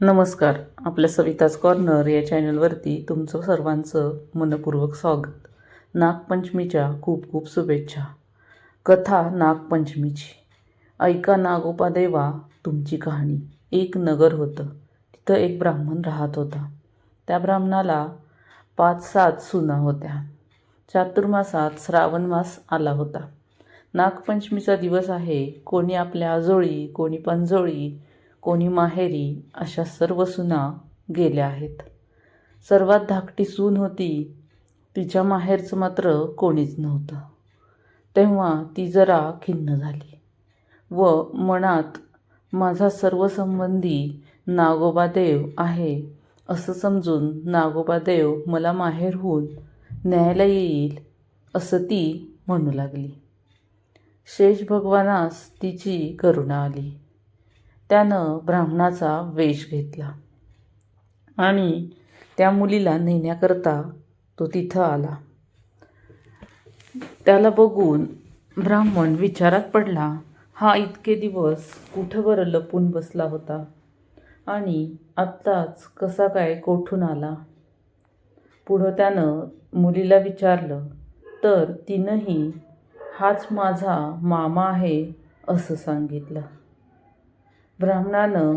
नमस्कार. आपल्या सविताज कॉर्नर या चॅनलवरती तुमचं सर्वांचं मनपूर्वक स्वागत. नागपंचमीच्या खूप खूप शुभेच्छा. कथा नागपंचमीची. ऐका नागोबा देवा तुमची कहाणी. एक नगर होतं. तिथं एक ब्राह्मण राहत होता. त्या ब्राह्मणाला 5-7 सुना होत्या. चातुर्मासात श्रावण मास आला होता. नागपंचमीचा दिवस आहे. कोणी आपल्या आजोळी, कोणी पंजोळी, कोणी माहेरी अशा सर्व सुना गेल्या आहेत. सर्वात धाकटी सून होती. तिच्या माहेरचं मात्र कोणीच नव्हतं. तेव्हा ती जरा खिन्न झाली व मनात माझा सर्व संबंधी नागोबादेव आहे असं समजून नागोबादेव मला माहेरहून न्यायला येईल असं ती म्हणू लागली. शेष भगवानास तिची करुणा आली. त्यानं ब्राह्मणाचा वेश घेतला आणि त्या मुलीला नेण्याकरता तो तिथं आला. त्याला बघून ब्राह्मण विचारात पडला. हा इतके दिवस कुठं बरं लपून बसला होता आणि आत्ताच कसा काय कोठून आला? पुढं त्यानं मुलीला विचारलं तर तिनंही हाच माझा मामा आहे असं सांगितलं. ब्राह्मणानं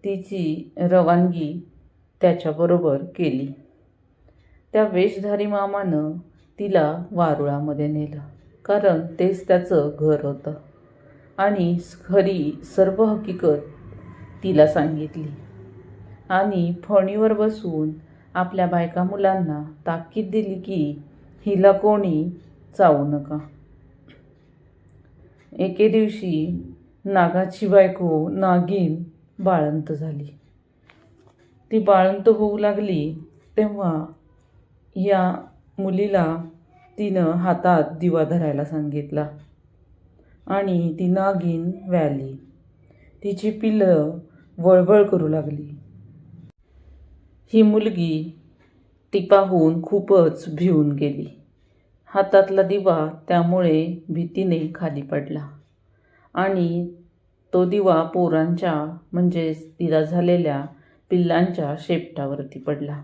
तिची रवानगी त्याच्याबरोबर केली. त्या वेशधारी मामानं तिला वारुळामध्ये नेलं, कारण तेच त्याचं घर होतं आणि खरी सर्व हकीकत तिला सांगितली आणि फणीवर बसून आपल्या बायका मुलांना ताकीद दिली की हिला कोणी चावू नका. एके दिवशी नागाची बायको नागिन बाळंत झाली. ती बाळंत होऊ लागली तेव्हा या मुलीला तिनं हातात दिवा धरायला सांगितला आणि ती नागिन व्याली. तिची पिलं वळवळ करू लागली. ही मुलगी ती पाहून खूपच भिवून गेली. हातातला दिवा त्यामुळे भीतीने खाली पडला आणि तो दिवा पोरांच्या म्हणजेच तिला झालेल्या पिल्लांच्या शेपटावरती पडला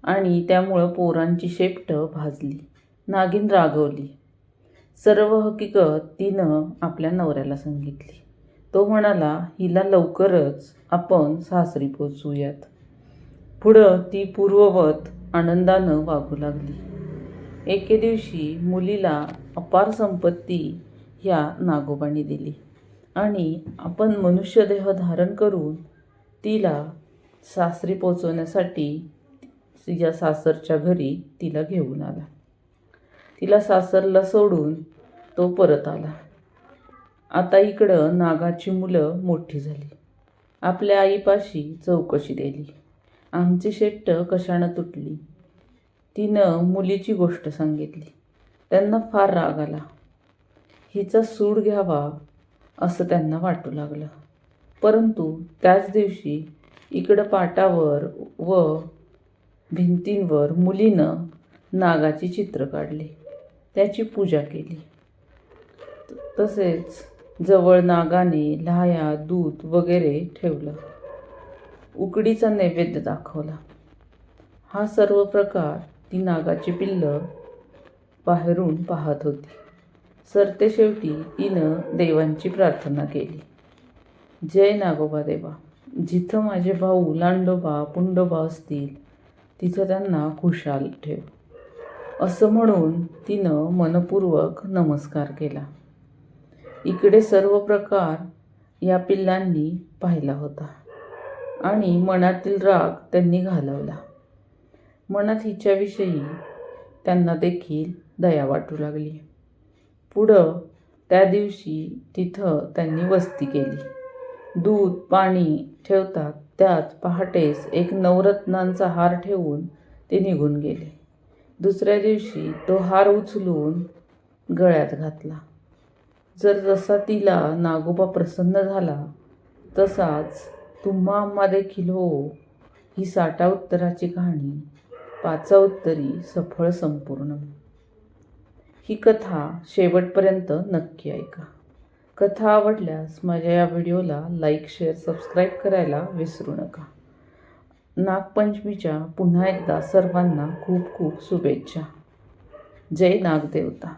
आणि त्यामुळं पोरांची शेपटं भाजली. नागिन रागवली. सर्व हकीकत तिनं आपल्या नवऱ्याला सांगितली. तो म्हणाला हिला लवकरच आपण सासरी पोचवूयात. पुढं ती पूर्ववत आनंदानं वागू लागली. एके दिवशी मुलीला अपार संपत्ती ह्या नागोबाने दिली आणि आपण मनुष्यदेह धारण करून तिला सासरी पोचवण्यासाठी तिच्या सासरच्या घरी तिला घेऊन आला. तिला सासरला सोडून तो परत आला. आता इकडं नागाची मुलं मोठी झाली. आपल्या आईपाशी चौकशी दिली. आमची शेपटं कशानं तुटली? तिनं मुलीची गोष्ट सांगितली. त्यांना फार राग आला. हिचा सूड घ्यावा असं त्यांना वाटू लागलं. परंतु त्याच दिवशी इकडं पाटावर व भिंतींवर मुलीनं नागाची चित्र काढली. त्याची पूजा केली. तसेच जवळ नागाने लाह्या, दूध वगैरे ठेवलं. उकडीचा नैवेद्य दाखवला. हा सर्व प्रकार ती नागाची पिल्लं बाहेरून पाहत होती. सरतेशेवटी तिनं देवांची प्रार्थना केली. जय नागोबा देवा, जिथं माझे भाऊ लांडोबा पुंडोबा असतील तिथं त्यांना खुशाल ठेव असं म्हणून तिनं मनपूर्वक नमस्कार केला. इकडे सर्व प्रकार या पिल्लांनी पाहिला होता आणि मनातील राग त्यांनी घालवला. मनात हिच्याविषयी त्यांना देखील दया वाटू लागली. पुढं त्या दिवशी तिथं त्यांनी वस्ती केली. दूध पाणी ठेवतात त्यात पहाटेस एक नवरत्नांचा हार ठेवून ते निघून गेले. दुसऱ्या दिवशी तो हार उचलून गळ्यात घातला. जसा तिला नागोबा प्रसन्न झाला तसाच तुम्हा आम्हा देखील हो. ही 60 उत्तराची कहाणी 5 उत्तरी सफळ संपूर्ण. ही कथा शेवटपर्यंत नक्की ऐका, कथा आवडल्यास माझ्या या व्हिडिओला लाईक, शेअर, सबस्क्राईब करायला विसरू नका. नागपंचमीच्या पुन्हा एकदा सर्वांना खूप खूप शुभेच्छा. जय नागदेवता.